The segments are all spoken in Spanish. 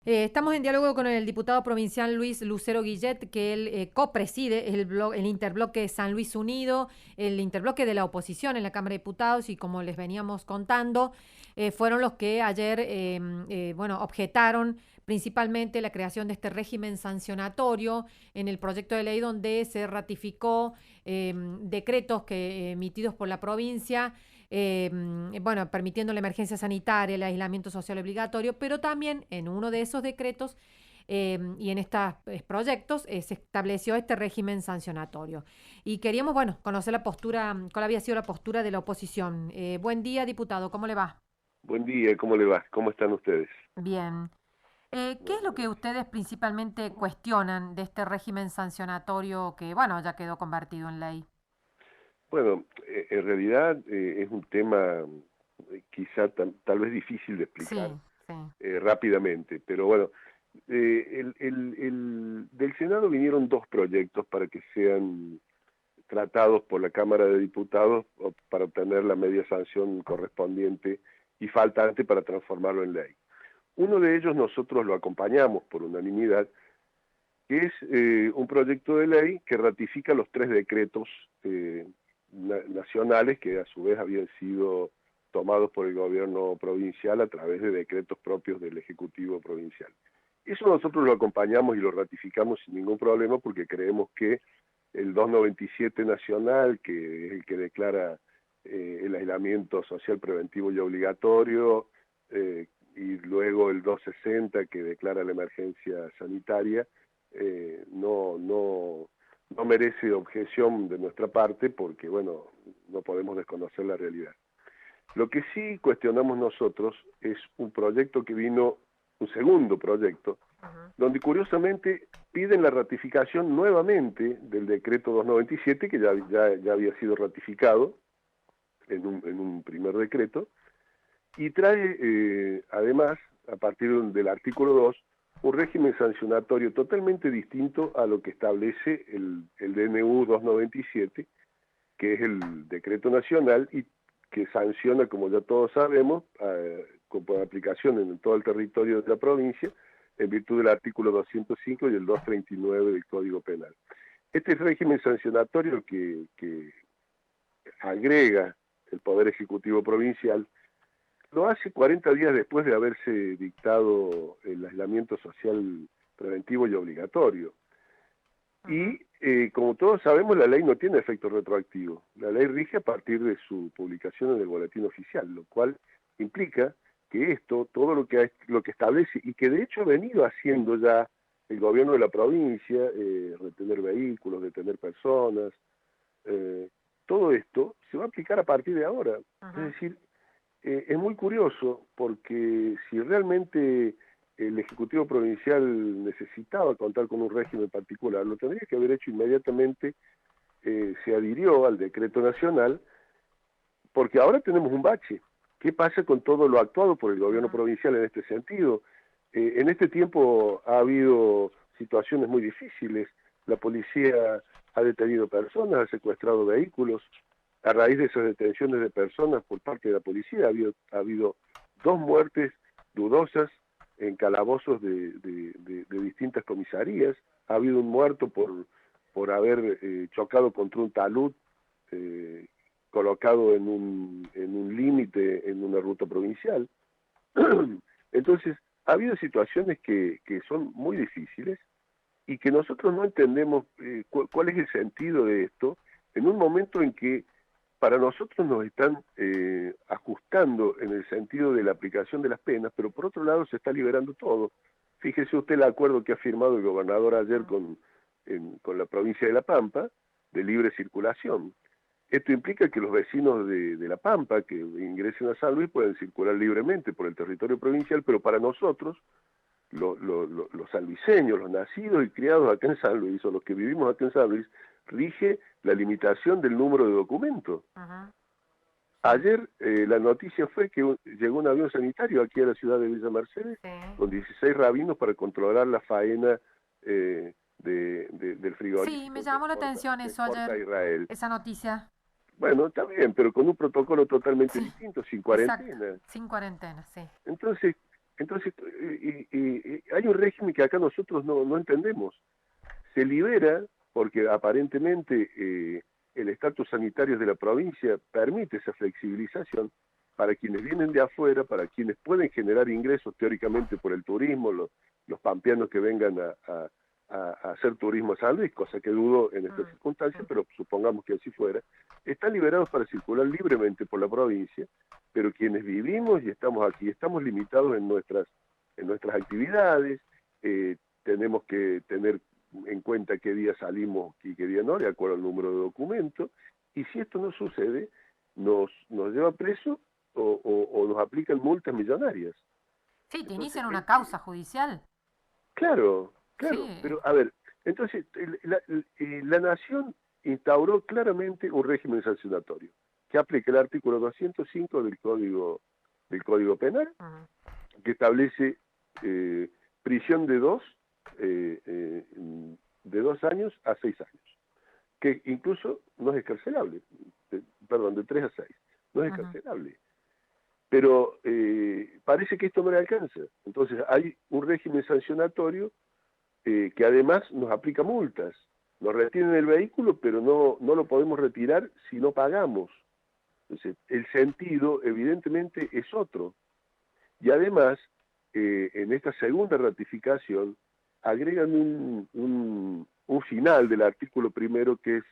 Estamos en diálogo con el diputado provincial Luis Lucero Guillet, que él copreside el interbloque San Luis Unido, el interbloque de la oposición en la Cámara de Diputados, y como les veníamos contando, fueron los que ayer bueno, objetaron principalmente la creación de este régimen sancionatorio en el proyecto de ley donde se ratificó decretos emitidos por la provincia, bueno, permitiendo la emergencia sanitaria, el aislamiento social obligatorio, pero también en uno de esos decretos y en estos proyectos se estableció este régimen sancionatorio. Y queríamos, bueno, conocer la postura, cuál había sido la postura de la oposición. Buen día, diputado, ¿cómo le va? Buen día, ¿cómo le va? ¿Cómo están ustedes? Bien. ¿Qué es lo que ustedes principalmente cuestionan de este régimen sancionatorio que, bueno, ya quedó convertido en ley? Bueno, en realidad es un tema quizá tal vez difícil de explicar Sí, sí. rápidamente, pero bueno, del Senado vinieron dos proyectos para que sean tratados por la Cámara de Diputados para obtener la media sanción correspondiente y faltante para transformarlo en ley. Uno de ellos nosotros lo acompañamos por unanimidad, que es un proyecto de ley que ratifica los tres decretos nacionales que a su vez habían sido tomados por el gobierno provincial a través de decretos propios del Ejecutivo provincial. Eso nosotros lo acompañamos y lo ratificamos sin ningún problema porque creemos que el 297 nacional, que es el que declara el aislamiento social preventivo y obligatorio, y luego el 260 que declara la emergencia sanitaria, no merece objeción de nuestra parte porque, bueno, no podemos desconocer la realidad. Lo que sí cuestionamos nosotros es un proyecto que vino, un segundo proyecto, Ajá. donde curiosamente piden la ratificación nuevamente del decreto 297, que ya había sido ratificado en un primer decreto, y trae además, a partir del artículo 2, un régimen sancionatorio totalmente distinto a lo que establece el DNU 297, que es el decreto nacional y que sanciona, como ya todos sabemos, con aplicación en todo el territorio de la provincia, en virtud del artículo 205 y el 239 del Código Penal. Este régimen sancionatorio que agrega el Poder Ejecutivo Provincial lo hace 40 días después de haberse dictado el aislamiento social preventivo y obligatorio. Ajá. Y como todos sabemos, la ley no tiene efecto retroactivo. La ley rige a partir de su publicación en el boletín oficial, lo cual implica que esto, todo lo que establece, y que de hecho ha venido haciendo ya el gobierno de la provincia, retener vehículos, detener personas, eh, todo esto se va a aplicar a partir de ahora. Es Ajá. decir, es muy curioso porque si realmente el Ejecutivo Provincial necesitaba contar con un régimen particular, lo tendría que haber hecho inmediatamente, se adhirió al decreto nacional, porque ahora tenemos un bache. ¿Qué pasa con todo lo actuado por el gobierno Ajá. provincial en este sentido? En este tiempo ha habido situaciones muy difíciles. La policía ha detenido personas, ha secuestrado vehículos. A raíz de esas detenciones de personas por parte de la policía ha habido dos muertes dudosas en calabozos de distintas comisarías. Ha habido un muerto por haber chocado contra un talud eh, colocado en un límite en una ruta provincial. Entonces, ha habido situaciones que son muy difíciles y que nosotros no entendemos cuál es el sentido de esto en un momento en que para nosotros nos están ajustando en el sentido de la aplicación de las penas, pero por otro lado se está liberando todo. Fíjese usted el acuerdo que ha firmado el gobernador ayer con la provincia de La Pampa de libre circulación. Esto implica que los vecinos de La Pampa que ingresen a San Luis pueden circular libremente por el territorio provincial, pero para nosotros, los sanluiseños, los nacidos y criados acá en San Luis, o los que vivimos acá en San Luis, rige la limitación del número de documentos. Ajá. Sí. Ayer la noticia fue que llegó un avión sanitario aquí a la ciudad de Villa Mercedes Sí. con 16 rabinos para controlar la faena del Sí, me frigorífico llamó la atención que eso exporta a ayer, Israel. esa noticia. Bueno, está bien, pero con un protocolo totalmente Sí, distinto, sin exacto. cuarentena. Sin cuarentena, sí. Entonces, Entonces, hay un régimen que acá nosotros no entendemos. Se libera porque aparentemente el estatus sanitario de la provincia permite esa flexibilización para quienes vienen de afuera, para quienes pueden generar ingresos teóricamente por el turismo, los pampeanos que vengan a hacer turismo a San Luis, cosa que dudo en estas circunstancias, pero supongamos que así fuera, están liberados para circular libremente por la provincia, pero quienes vivimos y estamos aquí, estamos limitados en nuestras actividades, tenemos que tener en cuenta qué día salimos y qué día no, de acuerdo al número de documentos, y si esto no sucede, nos lleva preso o nos aplican multas millonarias. Sí, te Entonces, inician una causa judicial. claro, Sí. pero a ver, entonces la nación instauró claramente un régimen sancionatorio que aplica el artículo 205 del Código Penal, Ujú. que establece prisión eh, eh, de 2 años a 6 años, que incluso no es excarcelable, perdón, de 3 a 6, no es Ujú. excarcelable. Pero parece que esto no le alcanza. Entonces hay un régimen sancionatorio que además nos aplica multas. Nos retienen el vehículo, pero no lo podemos retirar si no pagamos. Entonces, el sentido evidentemente es otro. Y además, en esta segunda ratificación, agregan un final del artículo primero que es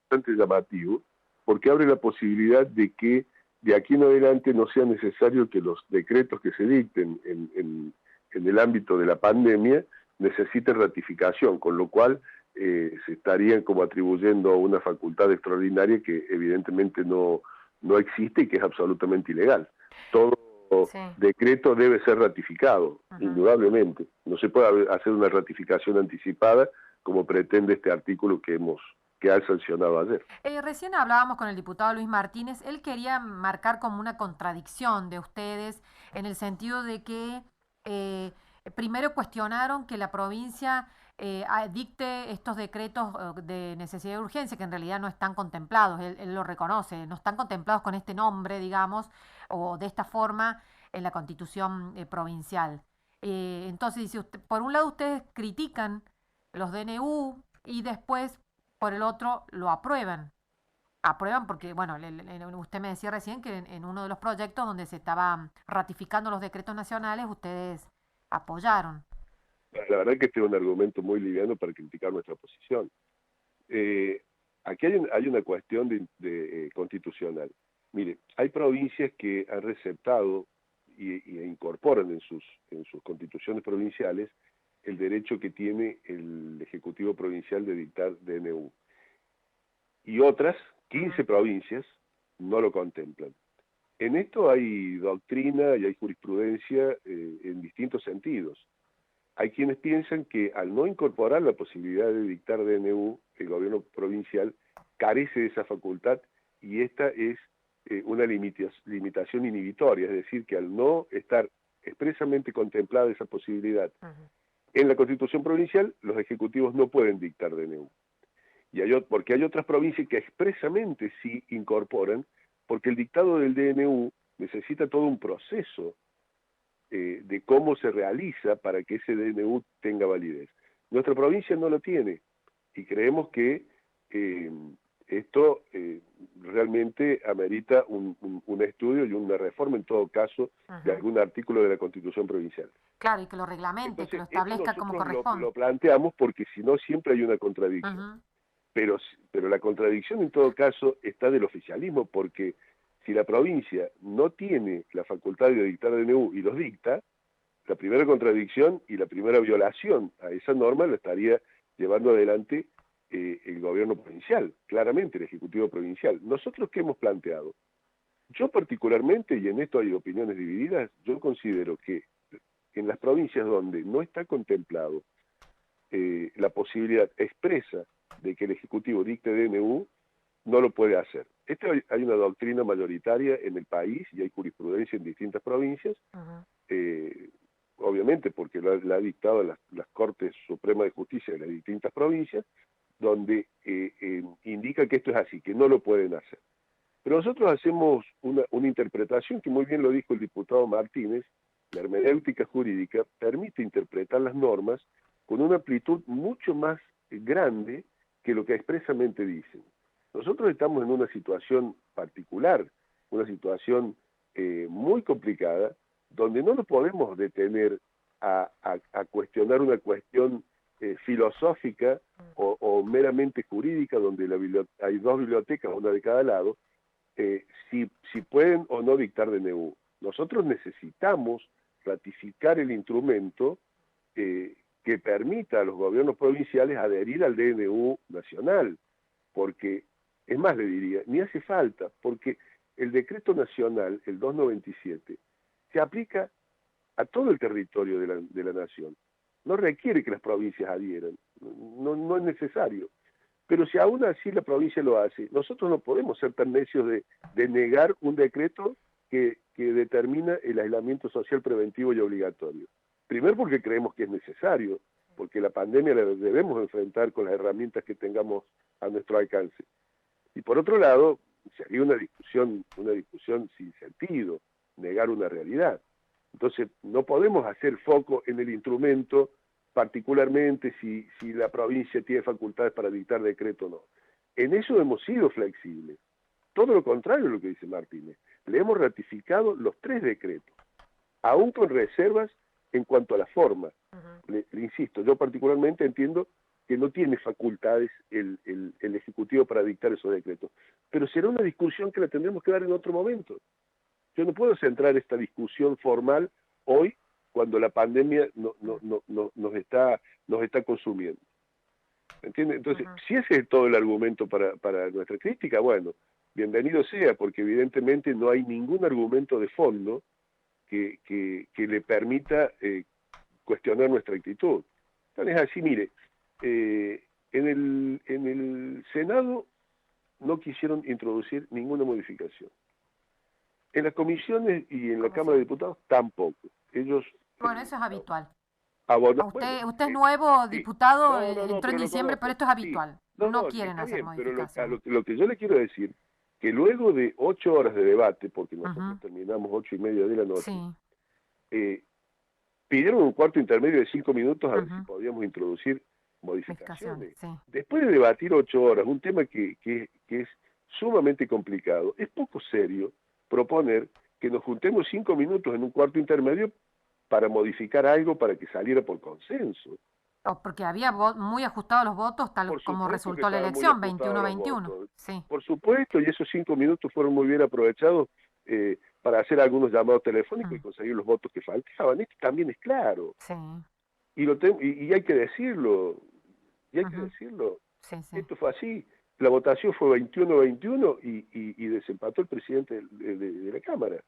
bastante llamativo, porque abre la posibilidad de que de aquí en adelante no sea necesario que los decretos que se dicten en el ámbito de la pandemia necesiten ratificación, con lo cual se estarían como atribuyendo una facultad extraordinaria que evidentemente no existe y que es absolutamente ilegal. Todo Sí. decreto debe ser ratificado, Ujú. indudablemente. No se puede hacer una ratificación anticipada como pretende este artículo que ha sancionado ayer. Recién hablábamos con el diputado Luis Martínez. Él quería marcar como una contradicción de ustedes en el sentido de que eh, primero cuestionaron que la provincia dicte estos decretos de necesidad y urgencia, que en realidad no están contemplados, él lo reconoce, no están contemplados con este nombre, digamos, o de esta forma en la constitución provincial. Entonces, dice usted, por un lado ustedes critican los DNU y después por el otro lo aprueban. Aprueban porque, bueno, usted me decía recién que en uno de los proyectos donde se estaban ratificando los decretos nacionales, ustedes apoyaron. La verdad que este es un argumento muy liviano para criticar nuestra posición. Eh, Aquí hay una cuestión constitucional. Mire, hay provincias que han receptado y incorporan en sus constituciones provinciales el derecho que tiene el Ejecutivo Provincial de dictar DNU. Y otras, Ujú. 15 provincias, no lo contemplan. En esto hay doctrina y hay jurisprudencia en distintos sentidos. Hay quienes piensan que al no incorporar la posibilidad de dictar DNU, el gobierno provincial carece de esa facultad y esta es una limitación inhibitoria, es decir, que al no estar expresamente contemplada esa posibilidad Ujú. en la Constitución provincial, los ejecutivos no pueden dictar DNU. Porque hay otras provincias que expresamente sí incorporan, porque el dictado del DNU necesita todo un proceso de cómo se realiza para que ese DNU tenga validez. Nuestra provincia no lo tiene y creemos que eh, esto realmente amerita un estudio y una reforma en todo caso de Ujú. algún artículo de la Constitución provincial. Claro, y que lo reglamente, que lo Entonces, esto establezca como nosotros corresponde. lo planteamos porque si no siempre hay una contradicción. Ujú. Pero la contradicción en todo caso está del oficialismo, porque si la provincia no tiene la facultad de dictar DNU y los dicta, la primera contradicción y la primera violación a esa norma la estaría llevando adelante el gobierno provincial, claramente el Ejecutivo Provincial. ¿Nosotros qué hemos planteado? Yo particularmente, y en esto hay opiniones divididas, yo considero que en las provincias donde no está contemplado la posibilidad expresa de que el Ejecutivo dicte DNU, no lo puede hacer. Hay una doctrina mayoritaria en el país y hay jurisprudencia en distintas provincias, Ujú. eh, obviamente porque la ha dictado las Cortes Supremas de Justicia de las distintas provincias, donde indica que esto es así, que no lo pueden hacer. Pero nosotros hacemos una interpretación que muy bien lo dijo el diputado Martínez, la hermenéutica jurídica permite interpretar las normas con una amplitud mucho más grande que lo que expresamente dicen. Nosotros estamos en una situación particular, una situación muy complicada, donde no nos podemos detener a cuestionar una cuestión filosófica o meramente jurídica, donde hay dos bibliotecas, una de cada lado, si pueden o no dictar DNU. Nosotros necesitamos ratificar el instrumento que permita a los gobiernos provinciales adherir al DNU nacional, porque, es más le diría, ni hace falta, porque el decreto nacional, el 297, se aplica a todo el territorio de la nación. No requiere que las provincias adhieran, no es necesario. Pero si aún así la provincia lo hace, nosotros no podemos ser tan necios de negar un decreto que determina el aislamiento social preventivo y obligatorio. Primero porque creemos que es necesario, porque la pandemia la debemos enfrentar con las herramientas que tengamos a nuestro alcance. Y por otro lado, sería una discusión sin sentido, negar una realidad. Entonces, no podemos hacer foco en el instrumento, particularmente si la provincia tiene facultades para dictar decreto o no. En eso hemos sido flexibles. Todo lo contrario de lo que dice Martínez. Le hemos ratificado los 3 decretos, aún con reservas en cuanto a la forma. Le insisto, yo particularmente entiendo que no tiene facultades el Ejecutivo para dictar esos decretos. Pero será una discusión que la tendremos que dar en otro momento. Yo no puedo centrar esta discusión formal hoy cuando la pandemia nos está consumiendo. ¿Entiende? Entonces, si ese es todo el argumento para nuestra crítica, bueno, bienvenido sea, porque evidentemente no hay ningún argumento de fondo que le permita cuestionar nuestra actitud. Entonces, así, mire, en el Senado no quisieron introducir ninguna modificación. En las comisiones y en la Cámara de Diputados tampoco. Ellos... Bueno, eso es habitual. Usted es nuevo sí. diputado, No, entró en diciembre, pero esto es habitual. Sí. No Sí, quieren está hacer bien, pero modificaciones. lo que yo le quiero decir, que luego de 8 horas de debate, porque nosotros terminamos 8:30 de la noche, pidieron un cuarto intermedio de 5 minutos a ver si podíamos introducir modificaciones. Después de debatir 8 horas, un tema que es sumamente complicado, es poco serio proponer que nos juntemos 5 minutos en un cuarto intermedio para modificar algo para que saliera por consenso. Porque había muy ajustados los votos, tal como resultó la elección, 21-21. Sí. Por supuesto, y esos 5 minutos fueron muy bien aprovechados para hacer algunos llamados telefónicos y conseguir los votos que faltaban. Esto también es claro. Sí. Y hay que decirlo. Sí. Esto fue así. La votación fue 21-21 y desempató el presidente de la Cámara.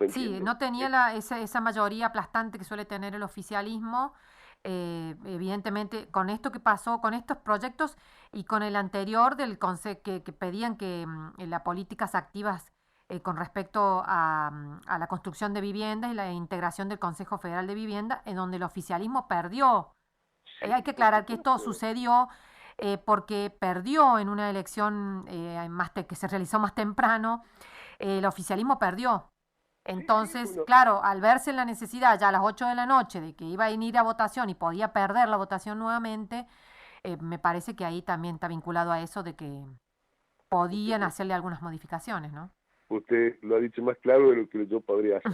Sí, no tenía esa mayoría aplastante que suele tener el oficialismo. Evidentemente, con esto que pasó, con estos proyectos y con el anterior del consejo que pedían que las políticas activas con respecto a la construcción de viviendas y la integración del Consejo Federal de Vivienda, en donde el oficialismo perdió. Sí, Hay que aclarar que esto sucedió porque perdió en una elección que se realizó más temprano, el oficialismo perdió. Entonces, claro, al verse en la necesidad ya a las 8 de la noche de que iba a ir a votación y podía perder la votación nuevamente, me parece que ahí también está vinculado a eso de que podían hacerle algunas modificaciones, ¿no? Usted lo ha dicho más claro de lo que yo podría hacer.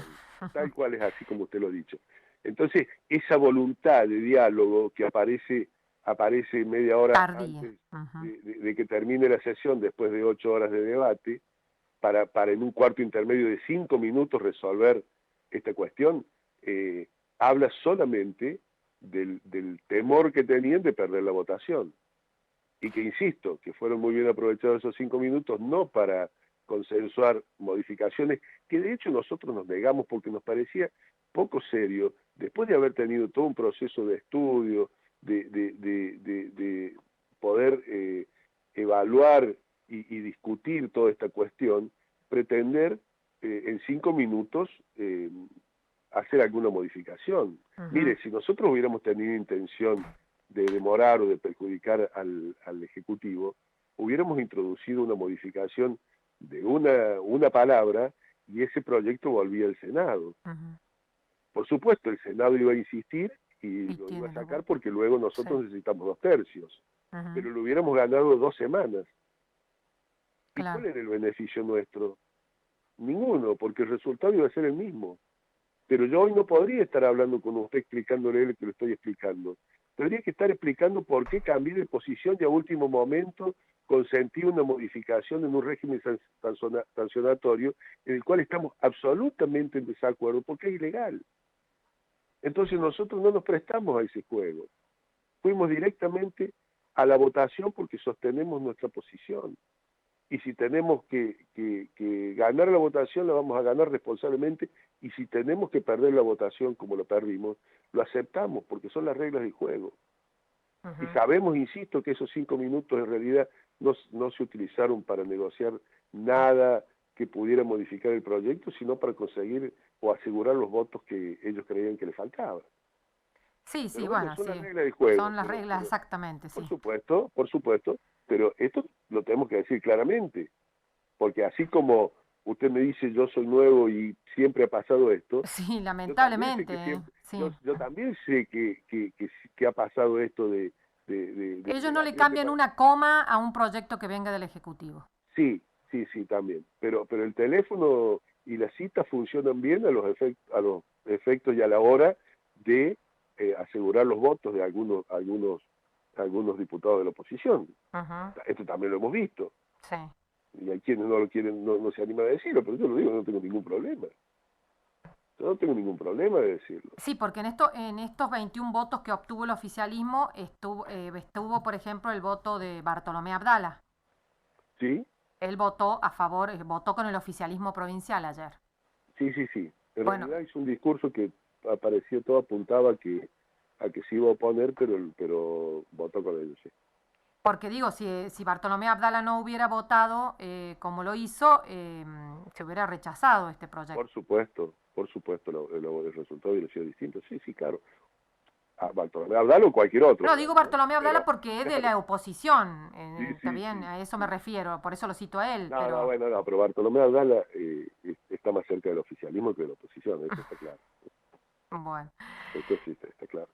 Tal cual es así como usted lo ha dicho. Entonces, esa voluntad de diálogo que aparece media hora antes de que termine la sesión, después de 8 horas de debate, para en un cuarto intermedio de 5 minutos resolver esta cuestión, habla solamente del temor que tenían de perder la votación. Y que, insisto, que fueron muy bien aprovechados esos 5 minutos, no para consensuar modificaciones, que de hecho nosotros nos negamos porque nos parecía poco serio, después de haber tenido todo un proceso de estudio, de poder evaluar y discutir toda esta cuestión, pretender en 5 minutos hacer alguna modificación. Mire, si nosotros hubiéramos tenido intención de demorar o de perjudicar al Ejecutivo, hubiéramos introducido una modificación de una palabra y ese proyecto volvía al Senado. Ujú. Por supuesto, el Senado iba a insistir y Y lo iba a tiene los sacar votos. porque luego nosotros Sí. necesitamos 2 tercios, Ujú. pero lo hubiéramos ganado 2 semanas. ¿Y cuál Claro. era el beneficio nuestro? Ninguno, porque el resultado iba a ser el mismo. Pero yo hoy no podría estar hablando con usted explicándole lo que le estoy explicando. Tendría que estar explicando por qué cambié de posición y a último momento consentí una modificación en un régimen sancionatorio en el cual estamos absolutamente en desacuerdo porque es ilegal. Entonces nosotros no nos prestamos a ese juego. Fuimos directamente a la votación porque sostenemos nuestra posición. Y si tenemos que ganar la votación, la vamos a ganar responsablemente, y si tenemos que perder la votación como lo perdimos, lo aceptamos, porque son las reglas del juego. Y Ujú. sabemos, insisto, que esos 5 minutos en realidad no se utilizaron para negociar nada que pudiera modificar el proyecto, sino para conseguir o asegurar los votos que ellos creían que les faltaban. Sí, Pero sí, bueno, bueno, son las sí. reglas del juego, Son las reglas, exactamente, sí. por supuesto, pero esto lo tenemos que decir claramente. Porque así como usted me dice yo soy nuevo y siempre ha pasado esto, Sí, yo también sé lamentablemente, que siempre, sí. yo también sé que ha pasado esto de Ellos no le negación de cambian una coma a un proyecto que venga del Ejecutivo. sí, sí, también. Pero el teléfono y la cita funcionan bien a los efectos y a la hora de asegurar los votos de algunos diputados de la oposición. Ujú. Esto también lo hemos visto. Sí. Y hay quienes no lo quieren, no se animan a decirlo, pero yo lo digo, no tengo ningún problema. Yo no tengo ningún problema de decirlo. Sí, porque en estos 21 votos que obtuvo el oficialismo estuvo, por ejemplo, el voto de Bartolomé Abdala. ¿Sí? Él votó a favor, votó con el oficialismo provincial ayer. Sí. En Bueno, realidad hizo un discurso que apareció, todo apuntaba a que se iba a oponer, pero votó con ellos, sí. porque digo, si Bartolomé Abdala no hubiera votado como lo hizo, se hubiera rechazado este proyecto. Por supuesto, el resultado hubiera sido distinto. Sí, claro. A Bartolomé Abdalo o cualquier otro, No, digo digamos, ¿no? Bartolomé Abdala Pero, porque es de claro, la oposición, está sí, bien, sí, a eso me sí. refiero, por eso lo cito a él, No, pero bueno, no, pero Bartolomé Abdala está más cerca del oficialismo que de la oposición, eso está claro. bueno. Esto sí está claro.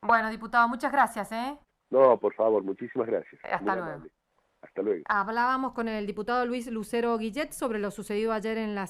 Bueno, diputado, muchas gracias, ¿eh? No, por favor, muchísimas gracias. Hasta Muy luego. amable. Hasta luego. Hablábamos con el diputado Luis Lucero Guillet sobre lo sucedido ayer en la